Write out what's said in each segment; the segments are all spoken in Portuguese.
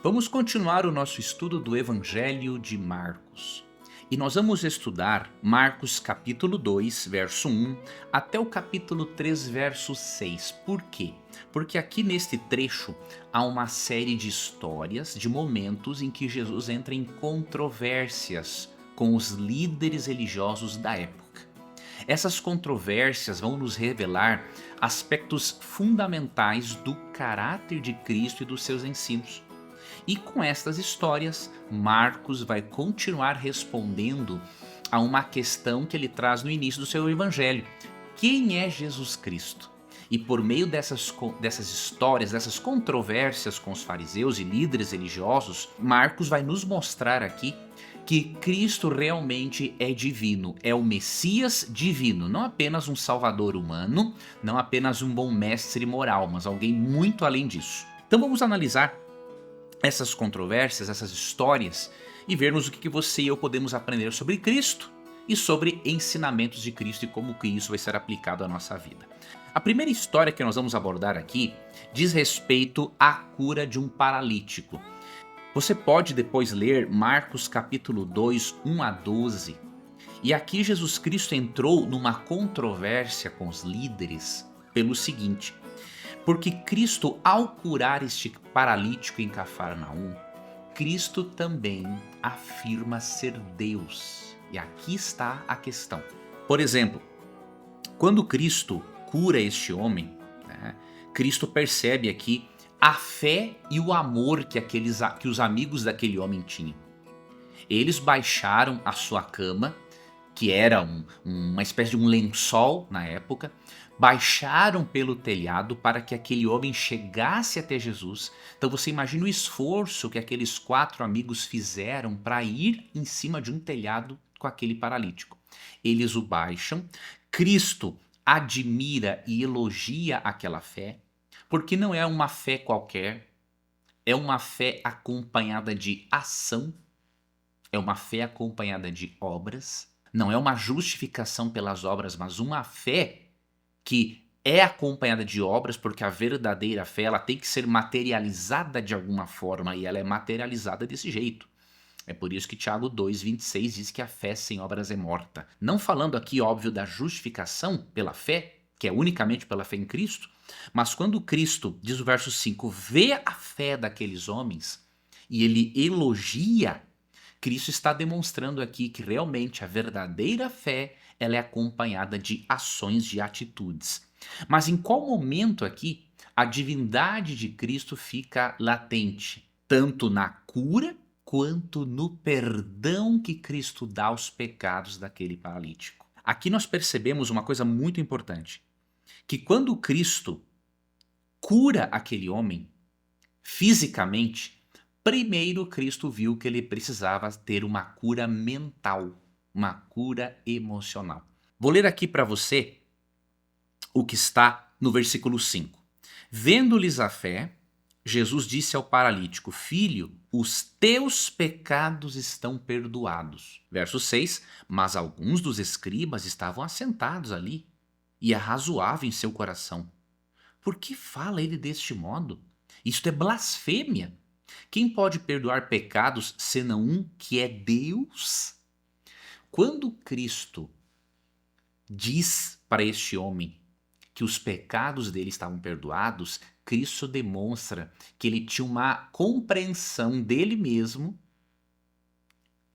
Vamos continuar o nosso estudo do Evangelho de Marcos. E nós vamos estudar Marcos capítulo 2, verso 1, até o capítulo 3, verso 6. Por quê? Porque aqui neste trecho há uma série de histórias, de momentos em que Jesus entra em controvérsias com os líderes religiosos da época. Essas controvérsias vão nos revelar aspectos fundamentais do caráter de Cristo e dos seus ensinos. E com estas histórias, Marcos vai continuar respondendo a uma questão que ele traz no início do seu evangelho: quem é Jesus Cristo? E por meio dessas histórias, dessas controvérsias com os fariseus e líderes religiosos, Marcos vai nos mostrar aqui que Cristo realmente é divino, é o Messias divino, não apenas um salvador humano, não apenas um bom mestre moral, mas alguém muito além disso. Então vamos analisar essas controvérsias, essas histórias e vermos o que você e eu podemos aprender sobre Cristo e sobre ensinamentos de Cristo e como que isso vai ser aplicado à nossa vida. A primeira história que nós vamos abordar aqui diz respeito à cura de um paralítico. Você pode depois ler Marcos capítulo 2, 1 a 12. E aqui Jesus Cristo entrou numa controvérsia com os líderes pelo seguinte: porque Cristo, ao curar este paralítico em Cafarnaum, Cristo também afirma ser Deus. E aqui está a questão. Por exemplo, quando Cristo cura este homem, né, Cristo percebe aqui a fé e o amor que os amigos daquele homem tinham. Eles baixaram a sua cama, que era uma espécie de um lençol na época, baixaram pelo telhado para que aquele homem chegasse até Jesus. Então você imagina o esforço que aqueles 4 amigos fizeram para ir em cima de um telhado com aquele paralítico. Eles o baixam, Cristo admira e elogia aquela fé, porque não é uma fé qualquer, é uma fé acompanhada de ação, é uma fé acompanhada de obras. Não é uma justificação pelas obras, mas uma fé que é acompanhada de obras, porque a verdadeira fé ela tem que ser materializada de alguma forma, e ela é materializada desse jeito. É por isso que Tiago 2,26 diz que a fé sem obras é morta. Não falando aqui, óbvio, da justificação pela fé, que é unicamente pela fé em Cristo, mas quando Cristo, diz o verso 5, vê a fé daqueles homens e ele elogia, Cristo está demonstrando aqui que realmente a verdadeira fé ela é acompanhada de ações, de atitudes. Mas em qual momento aqui a divindade de Cristo fica latente? Tanto na cura quanto no perdão que Cristo dá aos pecados daquele paralítico. Aqui nós percebemos uma coisa muito importante, que quando Cristo cura aquele homem fisicamente, primeiro Cristo viu que ele precisava ter uma cura mental, uma cura emocional. Vou ler aqui para você o que está no versículo 5. Vendo-lhes a fé, Jesus disse ao paralítico: Filho, os teus pecados estão perdoados. Verso 6. Mas alguns dos escribas estavam assentados ali e arrazoavam em seu coração: por que fala ele deste modo? Isto é blasfêmia. Quem pode perdoar pecados senão um que é Deus? Quando Cristo diz para este homem que os pecados dele estavam perdoados, Cristo demonstra que ele tinha uma compreensão dele mesmo,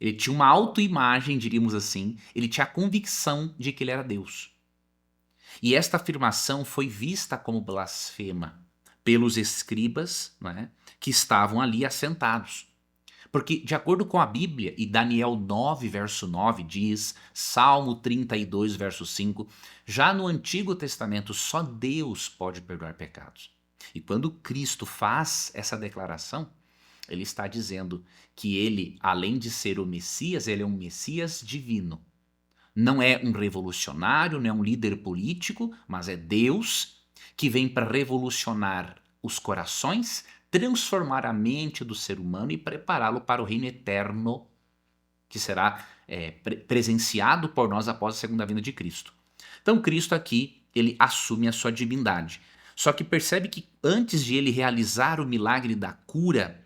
ele tinha uma autoimagem, diríamos assim, ele tinha a convicção de que ele era Deus. E esta afirmação foi vista como blasfema pelos escribas, né, que estavam ali assentados. Porque, de acordo com a Bíblia, e Daniel 9, verso 9 diz, Salmo 32, verso 5, já no Antigo Testamento só Deus pode perdoar pecados. E quando Cristo faz essa declaração, ele está dizendo que ele, além de ser o Messias, ele é um Messias divino. Não é um revolucionário, não é um líder político, mas é Deus que vem para revolucionar os corações, transformar a mente do ser humano e prepará-lo para o reino eterno que será presenciado por nós após a segunda vinda de Cristo. Então Cristo aqui, ele assume a sua divindade. Só que percebe que antes de ele realizar o milagre da cura,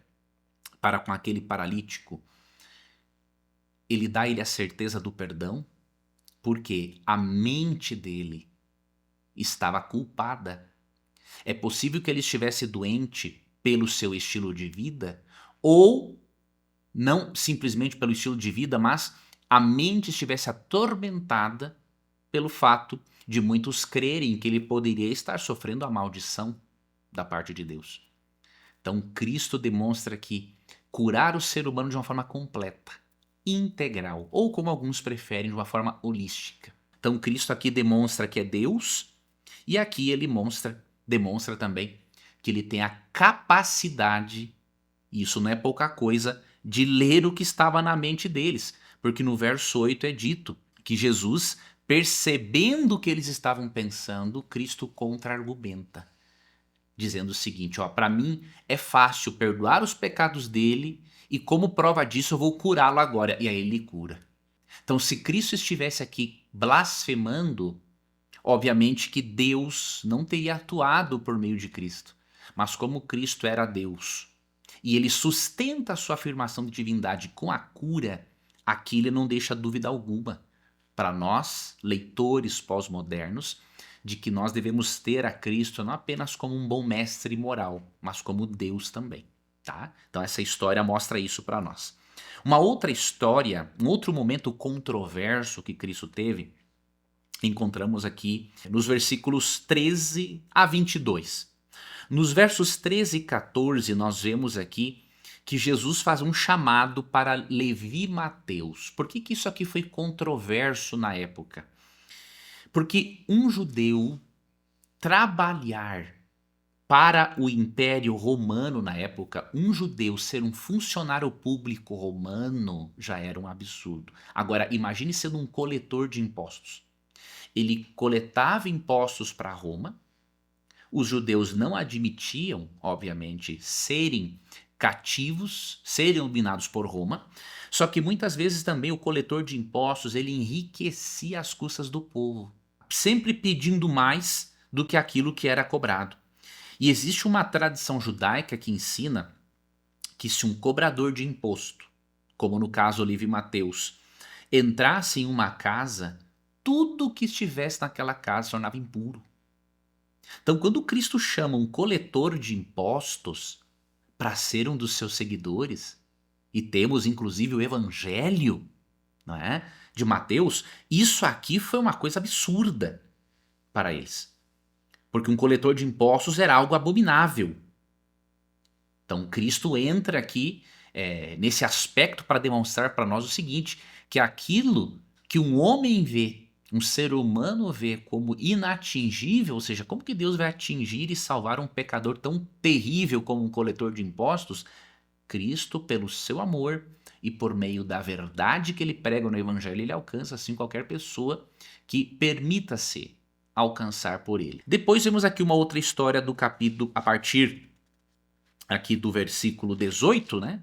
para com aquele paralítico, ele dá a ele a certeza do perdão, porque a mente dele estava culpada. É possível que ele estivesse doente pelo seu estilo de vida, ou não simplesmente pelo estilo de vida, mas a mente estivesse atormentada pelo fato de muitos crerem que ele poderia estar sofrendo a maldição da parte de Deus. Então Cristo demonstra que curar o ser humano de uma forma completa, integral, ou como alguns preferem, de uma forma holística. Então Cristo aqui demonstra que é Deus, e aqui ele demonstra também que ele tem a capacidade, e isso não é pouca coisa, de ler o que estava na mente deles. Porque no verso 8 é dito que Jesus, percebendo o que eles estavam pensando, Cristo contra-argumenta, dizendo o seguinte: para mim é fácil perdoar os pecados dele, e como prova disso eu vou curá-lo agora. E aí ele cura. Então, se Cristo estivesse aqui blasfemando, obviamente que Deus não teria atuado por meio de Cristo. Mas como Cristo era Deus, e ele sustenta a sua afirmação de divindade com a cura, aqui ele não deixa dúvida alguma para nós, leitores pós-modernos, de que nós devemos ter a Cristo não apenas como um bom mestre moral, mas como Deus também. Tá? Então essa história mostra isso para nós. Uma outra história, um outro momento controverso que Cristo teve, encontramos aqui nos versículos 13 a 22. Nos versos 13 e 14, nós vemos aqui que Jesus faz um chamado para Levi e Mateus. Por que isso aqui foi controverso na época? Porque um judeu trabalhar para o Império Romano na época, um judeu ser um funcionário público romano já era um absurdo. Agora, imagine sendo um coletor de impostos. Ele coletava impostos para Roma. Os judeus não admitiam, obviamente, serem cativos, serem dominados por Roma, só que muitas vezes também o coletor de impostos ele enriquecia às custas do povo, sempre pedindo mais do que aquilo que era cobrado. E existe uma tradição judaica que ensina que se um cobrador de imposto, como no caso Levi e Mateus, entrasse em uma casa, tudo que estivesse naquela casa se tornava impuro. Então, quando Cristo chama um coletor de impostos para ser um dos seus seguidores, e temos inclusive o evangelho, não é, de Mateus, isso aqui foi uma coisa absurda para eles. Porque um coletor de impostos era algo abominável. Então, Cristo entra aqui nesse aspecto para demonstrar para nós o seguinte, que aquilo que um homem vê, um ser humano vê como inatingível, ou seja, como que Deus vai atingir e salvar um pecador tão terrível como um coletor de impostos? Cristo, pelo seu amor e por meio da verdade que ele prega no Evangelho, ele alcança assim qualquer pessoa que permita-se alcançar por ele. Depois vemos aqui uma outra história do capítulo, a partir aqui do versículo 18, né,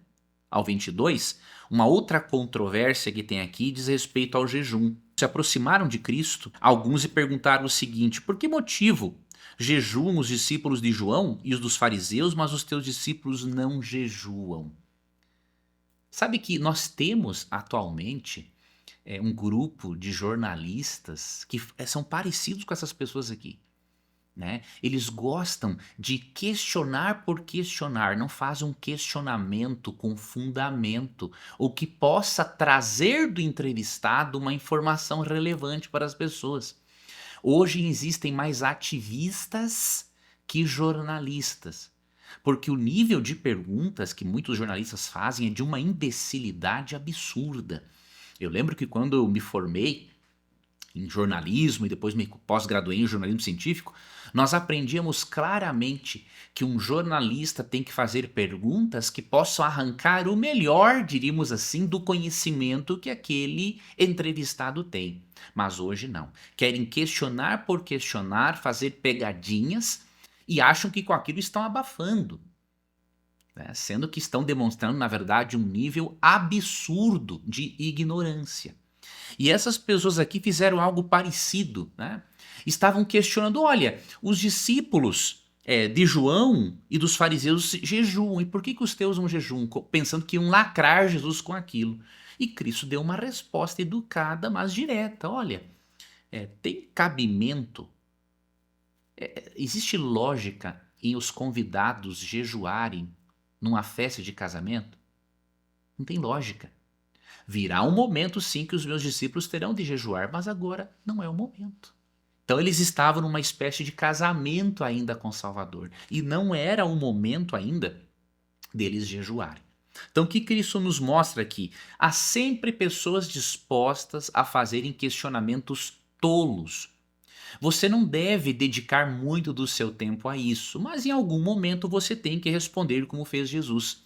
ao 22, uma outra controvérsia que tem aqui diz respeito ao jejum. Se aproximaram de Cristo alguns e perguntaram o seguinte: por que motivo jejuam os discípulos de João e os dos fariseus, mas os teus discípulos não jejuam? Sabe que nós temos atualmente um grupo de jornalistas que são parecidos com essas pessoas aqui. Né? Eles gostam de questionar por questionar, não fazem um questionamento com fundamento, ou que possa trazer do entrevistado uma informação relevante para as pessoas. Hoje existem mais ativistas que jornalistas, porque o nível de perguntas que muitos jornalistas fazem é de uma imbecilidade absurda. Eu lembro que quando eu me formei em jornalismo e depois me pós-graduei em jornalismo científico, nós aprendíamos claramente que um jornalista tem que fazer perguntas que possam arrancar o melhor, diríamos assim, do conhecimento que aquele entrevistado tem. Mas hoje não. Querem questionar por questionar, fazer pegadinhas e acham que com aquilo estão abafando, né? Sendo que estão demonstrando, na verdade, um nível absurdo de ignorância. E essas pessoas aqui fizeram algo parecido, né? Estavam questionando, olha, os discípulos de João e dos fariseus jejuam. E por que os teus não jejuam? Pensando que iam lacrar Jesus com aquilo. E Cristo deu uma resposta educada, mas direta. Olha, tem cabimento, existe lógica em os convidados jejuarem numa festa de casamento? Não tem lógica. Virá um momento sim que os meus discípulos terão de jejuar, mas agora não é o momento. Então eles estavam numa espécie de casamento ainda com Salvador. E não era o momento ainda deles jejuarem. Então o que Cristo nos mostra aqui? Há sempre pessoas dispostas a fazerem questionamentos tolos. Você não deve dedicar muito do seu tempo a isso, mas em algum momento você tem que responder como fez Jesus.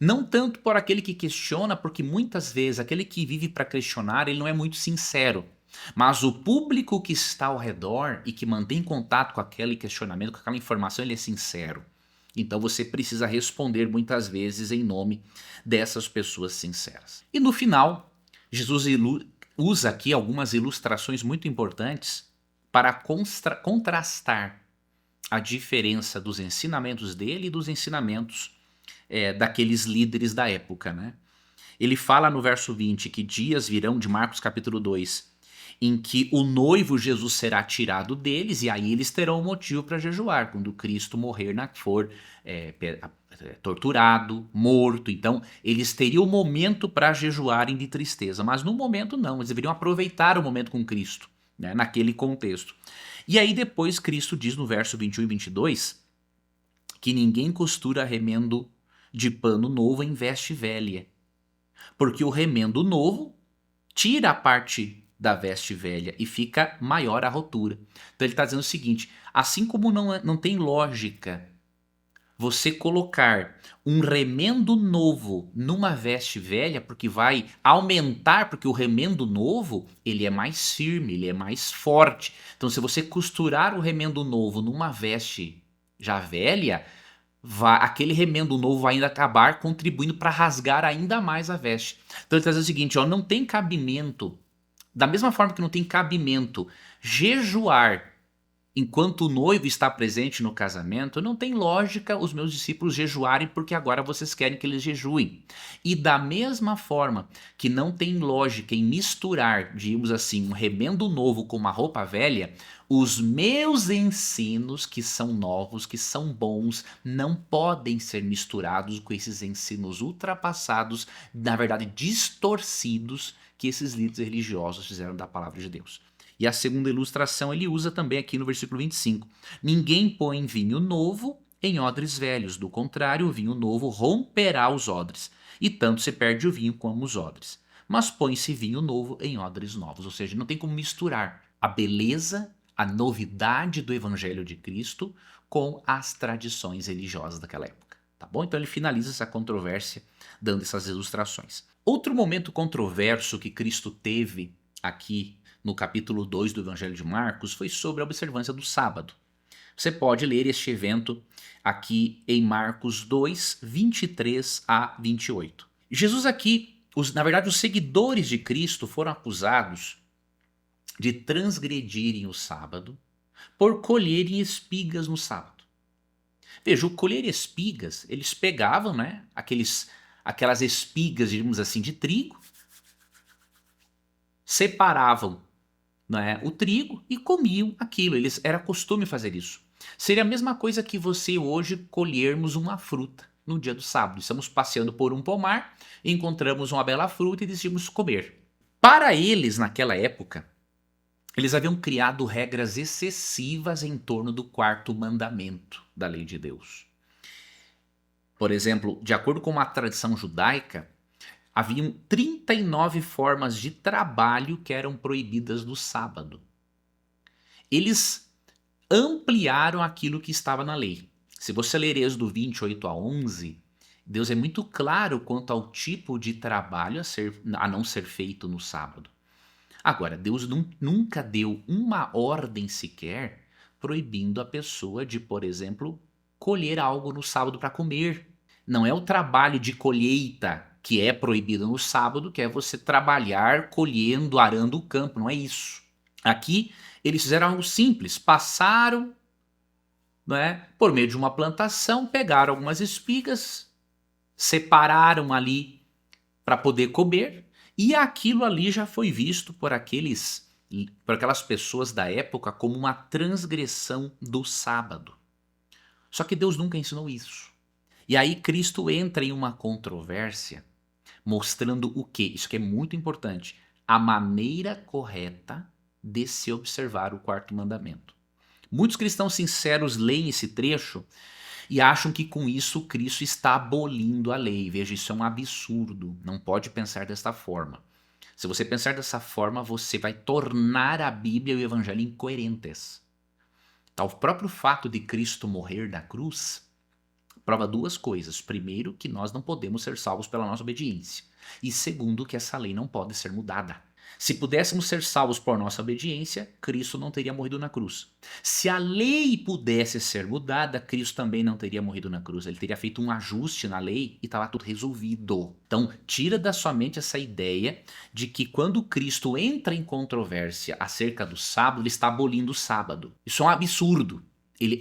Não tanto por aquele que questiona, porque muitas vezes aquele que vive para questionar, ele não é muito sincero. Mas o público que está ao redor e que mantém contato com aquele questionamento, com aquela informação, ele é sincero. Então você precisa responder muitas vezes em nome dessas pessoas sinceras. E no final, Jesus usa aqui algumas ilustrações muito importantes para contrastar a diferença dos ensinamentos dele e dos ensinamentos daqueles líderes da época, né? Ele fala no verso 20 que dias virão, de Marcos capítulo 2, em que o noivo Jesus será tirado deles, e aí eles terão um motivo para jejuar, quando Cristo morrer, for torturado, morto. Então eles teriam um momento para jejuarem de tristeza, mas no momento não, eles deveriam aproveitar o momento com Cristo, né, naquele contexto. E aí depois Cristo diz no verso 21 e 22 que ninguém costura remendo de pano novo em veste velha, porque o remendo novo tira a parte da veste velha e fica maior a rotura. Então ele está dizendo o seguinte: assim como não tem lógica você colocar um remendo novo numa veste velha, porque vai aumentar, porque o remendo novo ele é mais firme, ele é mais forte. Então se você costurar o remendo novo numa veste já velha, aquele remendo novo vai ainda acabar contribuindo para rasgar ainda mais a veste. Então ele está dizendo o seguinte: não tem cabimento, da mesma forma que não tem cabimento jejuar enquanto o noivo está presente no casamento, não tem lógica os meus discípulos jejuarem porque agora vocês querem que eles jejuem. E da mesma forma que não tem lógica em misturar, digamos assim, um remendo novo com uma roupa velha, os meus ensinos que são novos, que são bons, não podem ser misturados com esses ensinos ultrapassados, na verdade distorcidos, que esses líderes religiosos fizeram da palavra de Deus. E a segunda ilustração ele usa também aqui no versículo 25. Ninguém põe vinho novo em odres velhos, do contrário, o vinho novo romperá os odres, e tanto se perde o vinho como os odres. Mas põe-se vinho novo em odres novos, ou seja, não tem como misturar a beleza, a novidade do evangelho de Cristo com as tradições religiosas daquela época. Tá bom? Então ele finaliza essa controvérsia dando essas ilustrações. Outro momento controverso que Cristo teve aqui no capítulo 2 do Evangelho de Marcos foi sobre a observância do sábado. Você pode ler este evento aqui em Marcos 2, 23 a 28. Jesus aqui, na verdade os seguidores de Cristo foram acusados de transgredirem o sábado por colherem espigas no sábado. Veja, o colher espigas, eles pegavam, né, aquelas espigas, digamos assim, de trigo, separavam, né, o trigo e comiam aquilo. Era costume fazer isso. Seria a mesma coisa que você hoje colhermos uma fruta no dia do sábado. Estamos passeando por um pomar, encontramos uma bela fruta e decidimos comer. Para eles, naquela época, eles haviam criado regras excessivas em torno do quarto mandamento da lei de Deus. Por exemplo, de acordo com uma tradição judaica, haviam 39 formas de trabalho que eram proibidas no sábado. Eles ampliaram aquilo que estava na lei. Se você ler Êxodo 28 a 11, Deus é muito claro quanto ao tipo de trabalho a não ser feito no sábado. Agora, Deus nunca deu uma ordem sequer proibindo a pessoa de, por exemplo, colher algo no sábado para comer. Não é o trabalho de colheita que é proibido no sábado, que é você trabalhar colhendo, arando o campo, não é isso. Aqui eles fizeram algo simples, passaram não é? Por meio de uma plantação, pegaram algumas espigas, separaram ali para poder comer, e aquilo ali já foi visto por aquelas pessoas da época como uma transgressão do sábado. Só que Deus nunca ensinou isso. E aí Cristo entra em uma controvérsia mostrando o quê? Isso que é muito importante. A maneira correta de se observar o quarto mandamento. Muitos cristãos sinceros leem esse trecho e acham que com isso Cristo está abolindo a lei. Veja, isso é um absurdo. Não pode pensar desta forma. Se você pensar dessa forma, você vai tornar a Bíblia e o Evangelho incoerentes. Tá, o próprio fato de Cristo morrer na cruz prova duas coisas. Primeiro, que nós não podemos ser salvos pela nossa obediência. E segundo, que essa lei não pode ser mudada. Se pudéssemos ser salvos por nossa obediência, Cristo não teria morrido na cruz. Se a lei pudesse ser mudada, Cristo também não teria morrido na cruz. Ele teria feito um ajuste na lei e estava tudo resolvido. Então, tira da sua mente essa ideia de que quando Cristo entra em controvérsia acerca do sábado, ele está abolindo o sábado. Isso é um absurdo.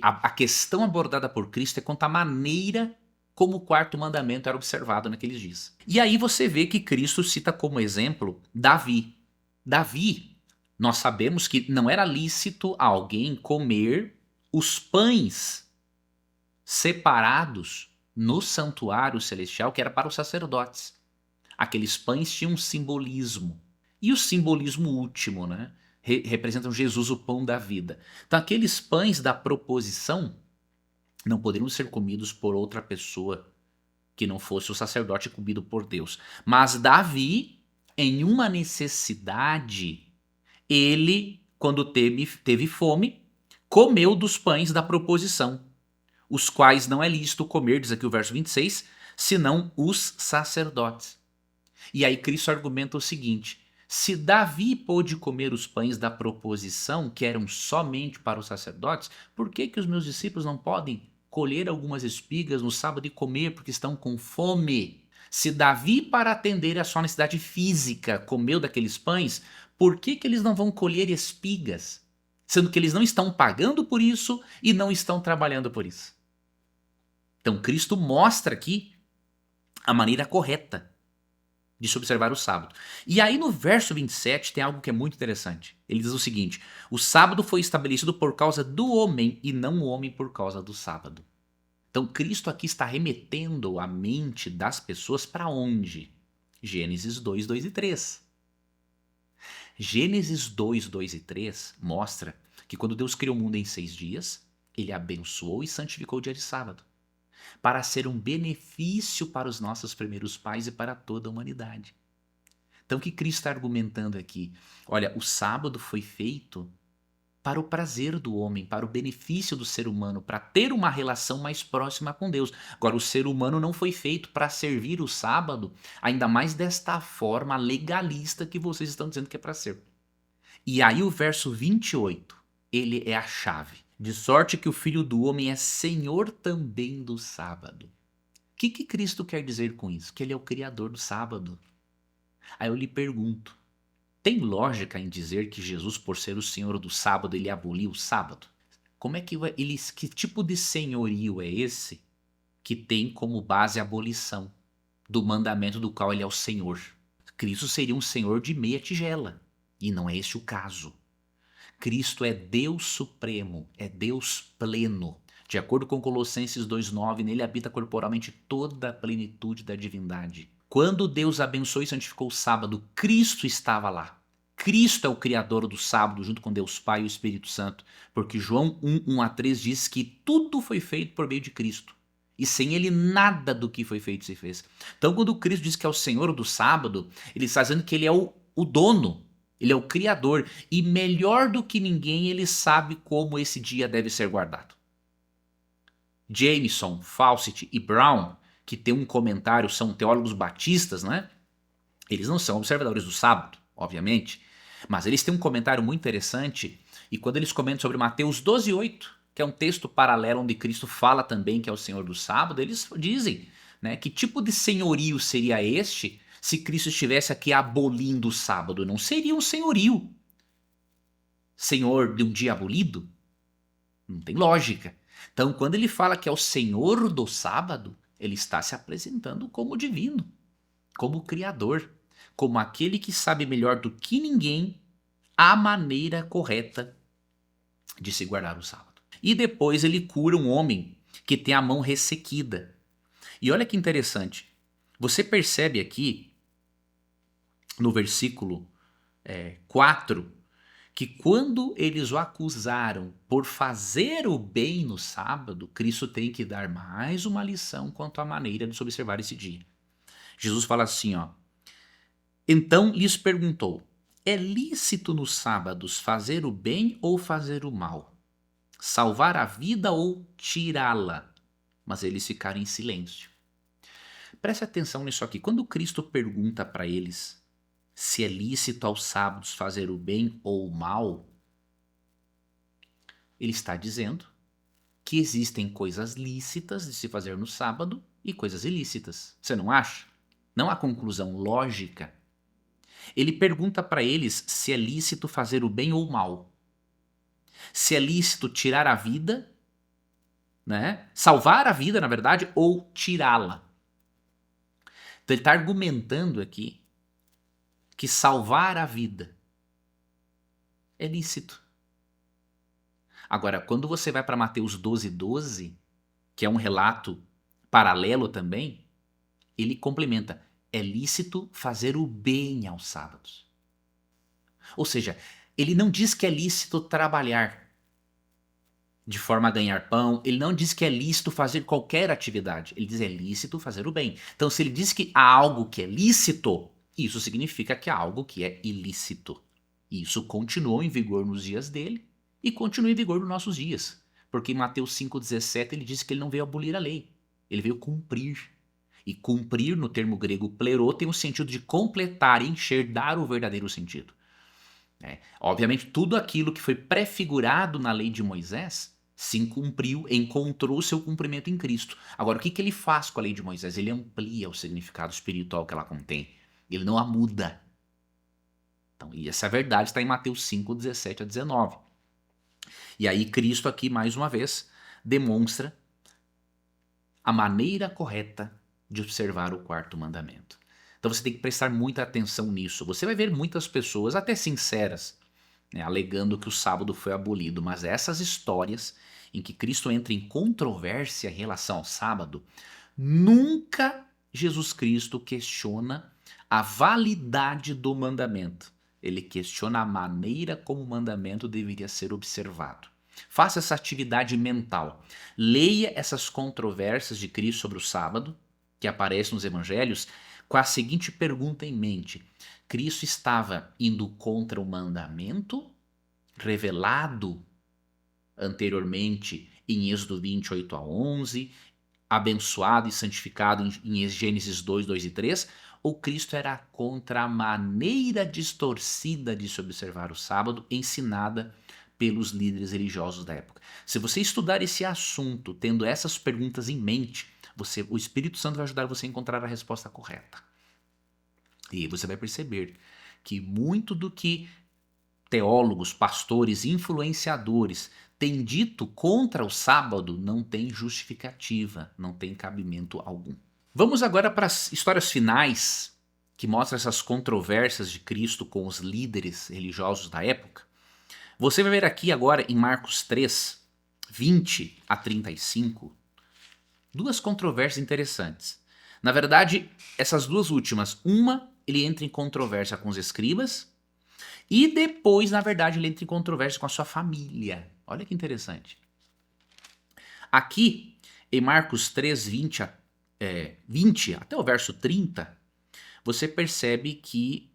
A questão abordada por Cristo é quanto à maneira como o quarto mandamento era observado naqueles dias. E aí você vê que Cristo cita como exemplo Davi. Davi, nós sabemos que não era lícito a alguém comer os pães separados no santuário celestial, que era para os sacerdotes. Aqueles pães tinham um simbolismo. E o simbolismo último, né? Representam Jesus, o pão da vida. Então aqueles pães da proposição não poderiam ser comidos por outra pessoa que não fosse o sacerdote comido por Deus. Mas Davi, em uma necessidade, ele, quando teve fome, comeu dos pães da proposição, os quais não é lícito comer, diz aqui o verso 26, senão os sacerdotes. E aí Cristo argumenta o seguinte: se Davi pôde comer os pães da proposição, que eram somente para os sacerdotes, por que os meus discípulos não podem colher algumas espigas no sábado e comer porque estão com fome? Se Davi, para atender a sua necessidade física, comeu daqueles pães, por que eles não vão colher espigas? Sendo que eles não estão pagando por isso e não estão trabalhando por isso. Então Cristo mostra aqui a maneira correta de se observar o sábado. E aí no verso 27 tem algo que é muito interessante. Ele diz o seguinte: o sábado foi estabelecido por causa do homem e não o homem por causa do sábado. Então Cristo aqui está remetendo a mente das pessoas para onde? Gênesis 2, 2 e 3. Gênesis 2, 2 e 3 mostra que quando Deus criou o mundo em 6 dias, ele abençoou e santificou o dia de sábado, para ser um benefício para os nossos primeiros pais e para toda a humanidade. Então o que Cristo está argumentando aqui? Olha, o sábado foi feito para o prazer do homem, para o benefício do ser humano, para ter uma relação mais próxima com Deus. Agora, o ser humano não foi feito para servir o sábado, ainda mais desta forma legalista que vocês estão dizendo que é para ser. E aí o verso 28, ele é a chave. De sorte que o Filho do Homem é Senhor também do sábado. O que Cristo quer dizer com isso? Que ele é o Criador do sábado. Aí eu lhe pergunto, tem lógica em dizer que Jesus, por ser o Senhor do sábado, ele aboliu o sábado? Como é que que tipo de senhorio é esse que tem como base a abolição do mandamento do qual ele é o Senhor? Cristo seria um Senhor de meia tigela, e não é esse o caso. Cristo é Deus supremo, é Deus pleno. De acordo com Colossenses 2,9, nele habita corporalmente toda a plenitude da divindade. Quando Deus abençoou e santificou o sábado, Cristo estava lá. Cristo é o Criador do sábado, junto com Deus Pai e o Espírito Santo. Porque João 1, 1 a 3 diz que tudo foi feito por meio de Cristo. E sem ele nada do que foi feito se fez. Então quando Cristo diz que é o Senhor do sábado, ele está dizendo que ele é o dono. Ele é o Criador. E melhor do que ninguém, ele sabe como esse dia deve ser guardado. Jameson, Fawcett e Brown, que tem um comentário, são teólogos batistas, né? Eles não são observadores do sábado, obviamente, mas eles têm um comentário muito interessante, e quando eles comentam sobre Mateus 12:8, que é um texto paralelo onde Cristo fala também que é o Senhor do sábado, eles dizem, né, que tipo de senhorio seria este se Cristo estivesse aqui abolindo o sábado? Não seria um senhorio. Senhor de um dia abolido? Não tem lógica. Então, quando ele fala que é o Senhor do sábado, ele está se apresentando como divino, como criador, como aquele que sabe melhor do que ninguém a maneira correta de se guardar o sábado. E depois ele cura um homem que tem a mão ressequida. E olha que interessante, você percebe aqui no versículo 4 que quando eles o acusaram por fazer o bem no sábado, Cristo tem que dar mais uma lição quanto à maneira de se observar esse dia. Jesus fala assim, ó: então lhes perguntou: é lícito nos sábados fazer o bem ou fazer o mal? Salvar a vida ou tirá-la? Mas eles ficaram em silêncio. Preste atenção nisso aqui. Quando Cristo pergunta para eles se é lícito aos sábados fazer o bem ou o mal, ele está dizendo que existem coisas lícitas de se fazer no sábado e coisas ilícitas. Você não acha? Não há conclusão lógica. Ele pergunta para eles se é lícito fazer o bem ou o mal. Se é lícito tirar a vida, né? Salvar a vida, na verdade, ou tirá-la. Então ele está argumentando aqui que salvar a vida é lícito. Agora, quando você vai para Mateus 12:12, que é um relato paralelo também, ele complementa: é lícito fazer o bem aos sábados. Ou seja, ele não diz que é lícito trabalhar de forma a ganhar pão, ele não diz que é lícito fazer qualquer atividade, ele diz que é lícito fazer o bem. Então, se ele diz que há algo que é lícito, isso significa que há algo que é ilícito. E isso continuou em vigor nos dias dele e continua em vigor nos nossos dias. Porque em Mateus 5,17 ele diz que ele não veio abolir a lei, ele veio cumprir. E cumprir, no termo grego plerô, tem o sentido de completar, encher, dar o verdadeiro sentido. Obviamente, tudo aquilo que foi prefigurado na lei de Moisés se cumpriu, encontrou seu cumprimento em Cristo. Agora, o que ele faz com a lei de Moisés? Ele amplia o significado espiritual que ela contém. Ele não a muda. Então, e essa verdade está em Mateus 5:17-19. E aí Cristo aqui, mais uma vez, demonstra a maneira correta de observar o quarto mandamento. Então você tem que prestar muita atenção nisso. Você vai ver muitas pessoas, até sinceras, alegando que o sábado foi abolido, mas essas histórias em que Cristo entra em controvérsia em relação ao sábado, nunca Jesus Cristo questiona a validade do mandamento. Ele questiona a maneira como o mandamento deveria ser observado. Faça essa atividade mental. Leia essas controvérsias de Cristo sobre o sábado, que aparecem nos evangelhos, com a seguinte pergunta em mente: Cristo estava indo contra o mandamento revelado anteriormente em Êxodo 28-11, abençoado e santificado em Gênesis 2 e 3, ou Cristo era contra a maneira distorcida de se observar o sábado ensinada pelos líderes religiosos da época? Se você estudar esse assunto tendo essas perguntas em mente, o Espírito Santo vai ajudar você a encontrar a resposta correta. E você vai perceber que muito do que teólogos, pastores, influenciadores têm dito contra o sábado não tem justificativa, não tem cabimento algum. Vamos agora para as histórias finais que mostram essas controvérsias de Cristo com os líderes religiosos da época. Você vai ver aqui agora em Marcos 3, 20-35, duas controvérsias interessantes. Na verdade, essas duas últimas, uma ele entra em controvérsia com os escribas e depois, na verdade, ele entra em controvérsia com a sua família. Olha que interessante. Aqui, em Marcos 3, 20 até o verso 30, você percebe que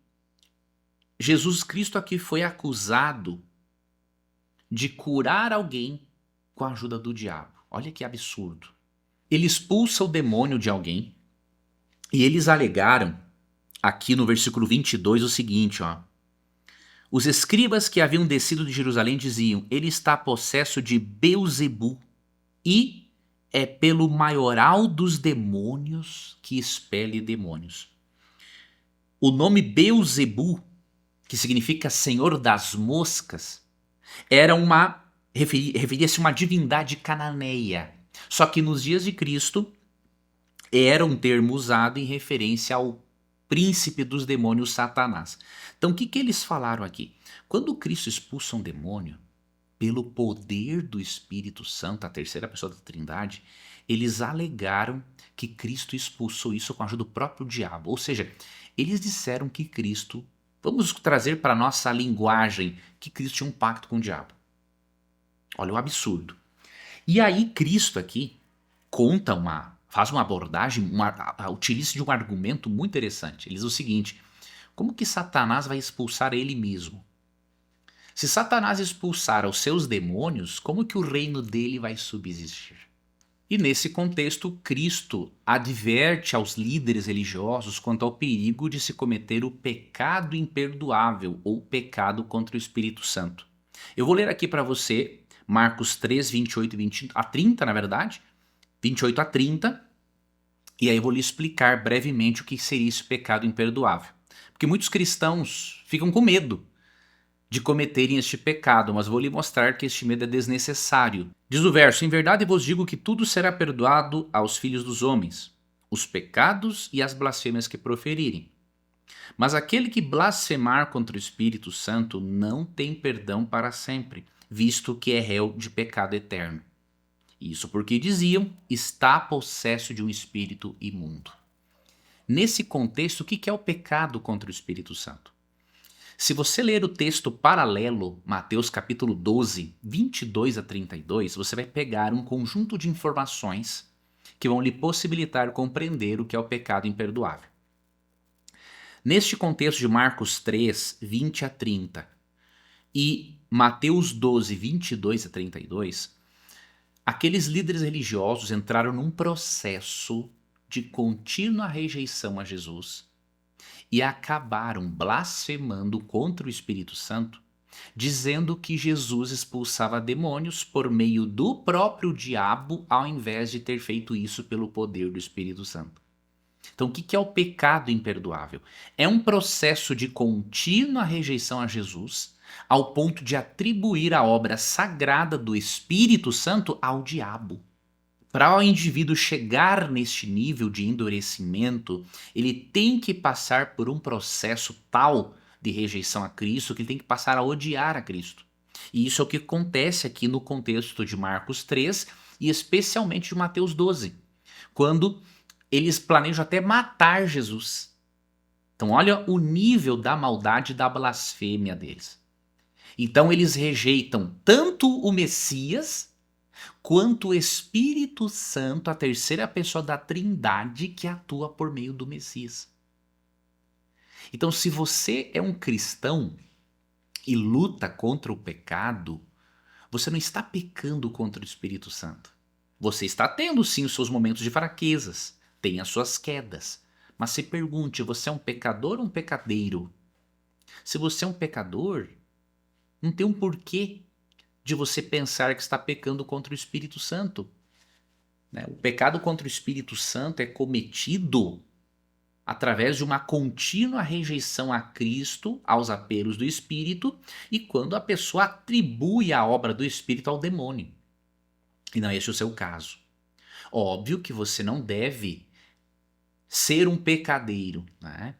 Jesus Cristo aqui foi acusado de curar alguém com a ajuda do diabo. Olha que absurdo. Ele expulsa o demônio de alguém e eles alegaram aqui no versículo 22 o seguinte, ó: os escribas que haviam descido de Jerusalém diziam: ele está possesso de Beelzebu e é pelo maioral dos demônios que expele demônios. O nome Beelzebu, que significa Senhor das Moscas, era uma referia-se a uma divindade cananeia. Só que nos dias de Cristo era um termo usado em referência ao príncipe dos demônios, Satanás. Então o que, que eles falaram aqui? Quando Cristo expulsa um demônio, pelo poder do Espírito Santo, a terceira pessoa da Trindade, eles alegaram que Cristo expulsou isso com a ajuda do próprio diabo. Ou seja, eles disseram que Cristo, vamos trazer para a nossa linguagem, que Cristo tinha um pacto com o diabo. Olha o absurdo. E aí Cristo aqui faz uma abordagem, utiliza de um argumento muito interessante. Ele diz o seguinte: como que Satanás vai expulsar ele mesmo? Se Satanás expulsar os seus demônios, como que o reino dele vai subsistir? E nesse contexto, Cristo adverte aos líderes religiosos quanto ao perigo de se cometer o pecado imperdoável ou pecado contra o Espírito Santo. Eu vou ler aqui para você Marcos 3, 28 a 30, na verdade, 28 a 30, e aí eu vou lhe explicar brevemente o que seria esse pecado imperdoável. Porque muitos cristãos ficam com medo de cometerem este pecado, mas vou lhe mostrar que este medo é desnecessário. Diz o verso: em verdade vos digo que tudo será perdoado aos filhos dos homens, os pecados e as blasfêmias que proferirem. Mas aquele que blasfemar contra o Espírito Santo não tem perdão para sempre, visto que é réu de pecado eterno. Isso porque diziam: está possesso de um espírito imundo. Nesse contexto, o que é o pecado contra o Espírito Santo? Se você ler o texto paralelo, Mateus capítulo 12, 22 a 32, você vai pegar um conjunto de informações que vão lhe possibilitar compreender o que é o pecado imperdoável. Neste contexto de Marcos 3, 20 a 30 e Mateus 12, 22 a 32, aqueles líderes religiosos entraram num processo de contínua rejeição a Jesus e acabaram blasfemando contra o Espírito Santo, dizendo que Jesus expulsava demônios por meio do próprio diabo, ao invés de ter feito isso pelo poder do Espírito Santo. Então, o que é o pecado imperdoável? É um processo de contínua rejeição a Jesus, ao ponto de atribuir a obra sagrada do Espírito Santo ao diabo. Para o indivíduo chegar neste nível de endurecimento, ele tem que passar por um processo tal de rejeição a Cristo que ele tem que passar a odiar a Cristo. E isso é o que acontece aqui no contexto de Marcos 3 e especialmente de Mateus 12, quando eles planejam até matar Jesus. Então olha o nível da maldade e da blasfêmia deles. Então eles rejeitam tanto o Messias quanto o Espírito Santo, a terceira pessoa da Trindade que atua por meio do Messias. Então, se você é um cristão e luta contra o pecado, você não está pecando contra o Espírito Santo. Você está tendo sim os seus momentos de fraquezas, tem as suas quedas. Mas se pergunte, você é um pecador ou um pecadeiro? Se você é um pecador, não tem um porquê de você pensar que está pecando contra o Espírito Santo. O pecado contra o Espírito Santo é cometido através de uma contínua rejeição a Cristo, aos apelos do Espírito, e quando a pessoa atribui a obra do Espírito ao demônio. E não é esse o seu caso. Óbvio que você não deve ser um pecadeiro, né?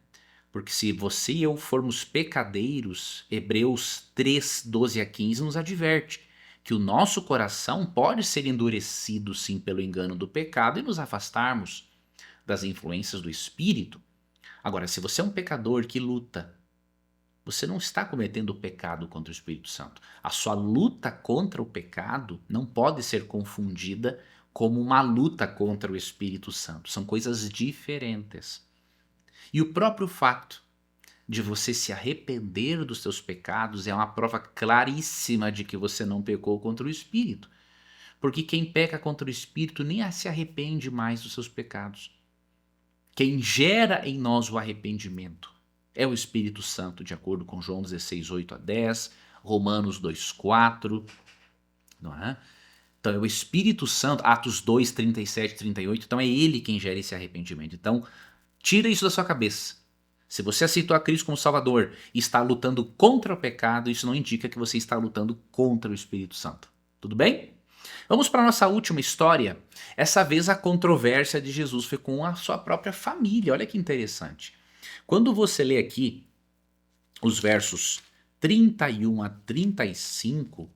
Porque se você e eu formos pecadeiros, Hebreus 3, 12 a 15 nos adverte que o nosso coração pode ser endurecido sim pelo engano do pecado e nos afastarmos das influências do Espírito. Agora, se você é um pecador que luta, você não está cometendo pecado contra o Espírito Santo. A sua luta contra o pecado não pode ser confundida como uma luta contra o Espírito Santo. São coisas diferentes. E o próprio fato de você se arrepender dos seus pecados é uma prova claríssima de que você não pecou contra o Espírito. Porque quem peca contra o Espírito nem se arrepende mais dos seus pecados. Quem gera em nós o arrependimento é o Espírito Santo, de acordo com João 16, 8 a 10, Romanos 2, 4, não é? Então é o Espírito Santo, Atos 2, 37, 38, então é ele quem gera esse arrependimento. Então, tira isso da sua cabeça. Se você aceitou a Cristo como Salvador e está lutando contra o pecado, isso não indica que você está lutando contra o Espírito Santo. Tudo bem? Vamos para a nossa última história. Essa vez a controvérsia de Jesus foi com a sua própria família. Olha que interessante. Quando você lê aqui os versos 31 a 35,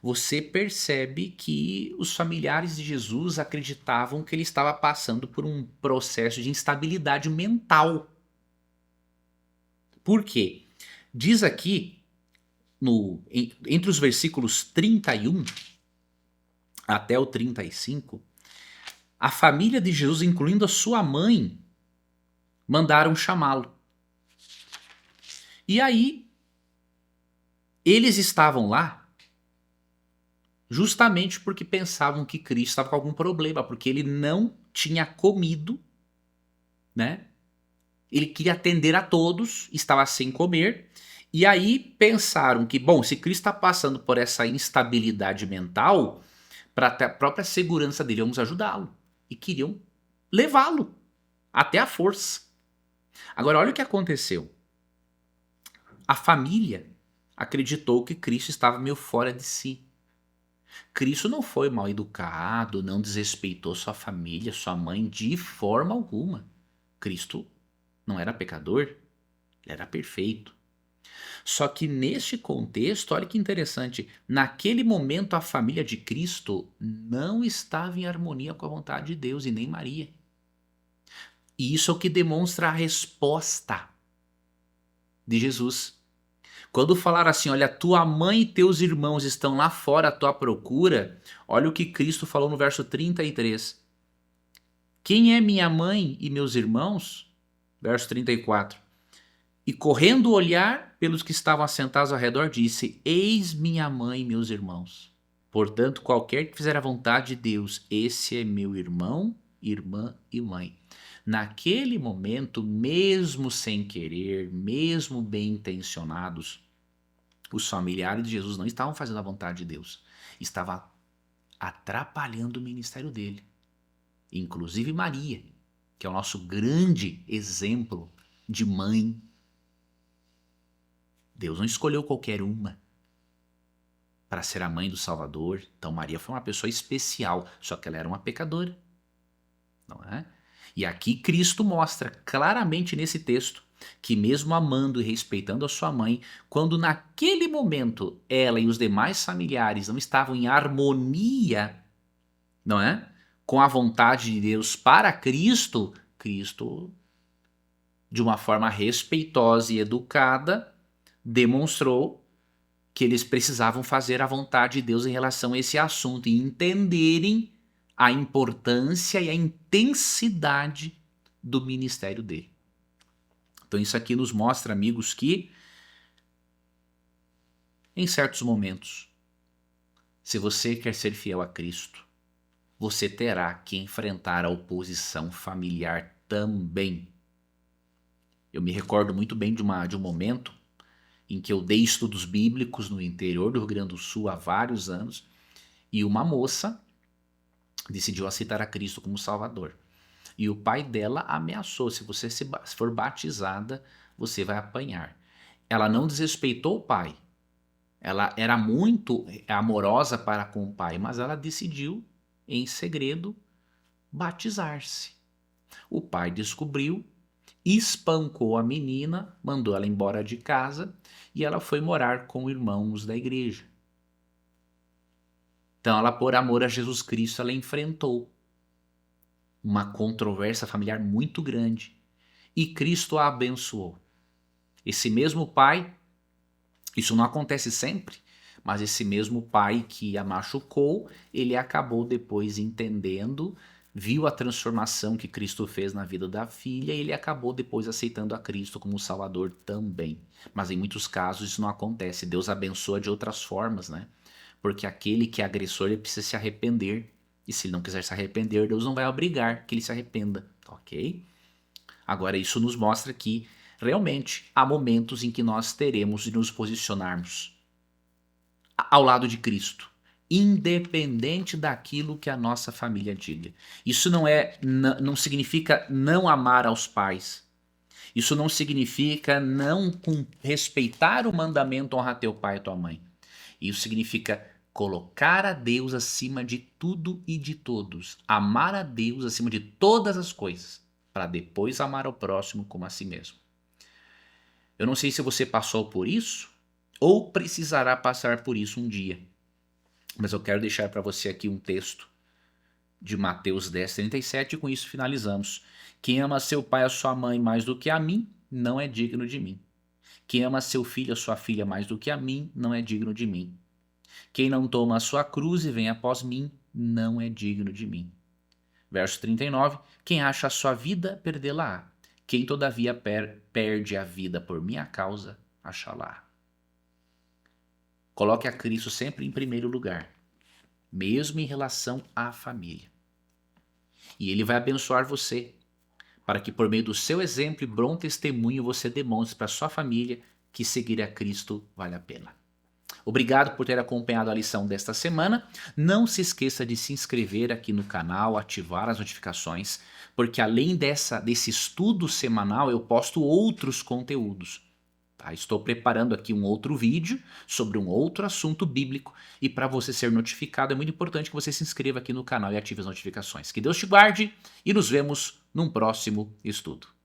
você percebe que os familiares de Jesus acreditavam que ele estava passando por um processo de instabilidade mental. Por quê? Diz aqui, entre os versículos 31 até o 35, a família de Jesus, incluindo a sua mãe, mandaram chamá-lo. E aí, eles estavam lá justamente porque pensavam que Cristo estava com algum problema, porque ele não tinha comido, né? Ele queria atender a todos, estava sem comer, e aí pensaram que, bom, se Cristo está passando por essa instabilidade mental, para a própria segurança dele, vamos ajudá-lo. E queriam levá-lo até a força. Agora, olha o que aconteceu. A família acreditou que Cristo estava meio fora de si. Cristo não foi mal educado, não desrespeitou sua família, sua mãe, de forma alguma. Cristo não era pecador, ele era perfeito. Só que neste contexto, olha que interessante, naquele momento a família de Cristo não estava em harmonia com a vontade de Deus e nem Maria. E isso é o que demonstra a resposta de Jesus. Quando falaram assim, olha, tua mãe e teus irmãos estão lá fora à tua procura, olha o que Cristo falou no verso 33. Quem é minha mãe e meus irmãos? Verso 34. E correndo olhar pelos que estavam assentados ao redor, disse, eis minha mãe e meus irmãos. Portanto, qualquer que fizer a vontade de Deus, esse é meu irmão, irmã e mãe. Naquele momento, mesmo sem querer, mesmo bem intencionados, os familiares de Jesus não estavam fazendo a vontade de Deus. Estavam atrapalhando o ministério dele. Inclusive Maria, que é o nosso grande exemplo de mãe. Deus não escolheu qualquer uma para ser a mãe do Salvador. Então Maria foi uma pessoa especial, só que ela era uma pecadora. Não é? E aqui Cristo mostra claramente nesse texto que mesmo amando e respeitando a sua mãe, quando naquele momento ela e os demais familiares não estavam em harmonia, não é? Com a vontade de Deus para Cristo, Cristo, de uma forma respeitosa e educada, demonstrou que eles precisavam fazer a vontade de Deus em relação a esse assunto e entenderem a importância e a intensidade do ministério dele. Então isso aqui nos mostra, amigos, que em certos momentos, se você quer ser fiel a Cristo, você terá que enfrentar a oposição familiar também. Eu me recordo muito bem de um momento em que eu dei estudos bíblicos no interior do Rio Grande do Sul há vários anos, e uma moça decidiu aceitar a Cristo como Salvador. E o pai dela ameaçou, se você se for batizada, você vai apanhar. Ela não desrespeitou o pai. Ela era muito amorosa para com o pai, mas ela decidiu, em segredo, batizar-se. O pai descobriu, espancou a menina, mandou ela embora de casa e ela foi morar com irmãos da igreja. Então ela, por amor a Jesus Cristo, ela enfrentou uma controvérsia familiar muito grande e Cristo a abençoou. Esse mesmo pai, isso não acontece sempre, mas esse mesmo pai que a machucou, ele acabou depois entendendo, viu a transformação que Cristo fez na vida da filha e ele acabou depois aceitando a Cristo como Salvador também. Mas em muitos casos isso não acontece, Deus abençoa de outras formas, né? Porque aquele que é agressor, ele precisa se arrepender. E se ele não quiser se arrepender, Deus não vai obrigar que ele se arrependa, ok? Agora isso nos mostra que realmente há momentos em que nós teremos de nos posicionarmos ao lado de Cristo, independente daquilo que a nossa família diga. Isso não significa não amar aos pais. Isso não significa não respeitar o mandamento honrar teu pai e tua mãe. Isso significa Colocar a Deus acima de tudo e de todos. Amar a Deus acima de todas as coisas, para depois amar ao próximo como a si mesmo. Eu não sei se você passou por isso ou precisará passar por isso um dia. Mas eu quero deixar para você aqui um texto de Mateus 10:37 e com isso finalizamos. Quem ama seu pai ou sua mãe mais do que a mim, não é digno de mim. Quem ama seu filho ou sua filha mais do que a mim, não é digno de mim. Quem não toma a sua cruz e vem após mim, não é digno de mim. Verso 39. Quem acha a sua vida, perdê-la-á. Quem todavia perde a vida por minha causa, achá-la. Coloque a Cristo sempre em primeiro lugar, mesmo em relação à família. E Ele vai abençoar você, para que por meio do seu exemplo e bom testemunho você demonstre para sua família que seguir a Cristo vale a pena. Obrigado por ter acompanhado a lição desta semana. Não se esqueça de se inscrever aqui no canal, ativar as notificações, porque além desse estudo semanal eu posto outros conteúdos. Tá? Estou preparando aqui um outro vídeo sobre um outro assunto bíblico e para você ser notificado é muito importante que você se inscreva aqui no canal e ative as notificações. Que Deus te guarde e nos vemos num próximo estudo.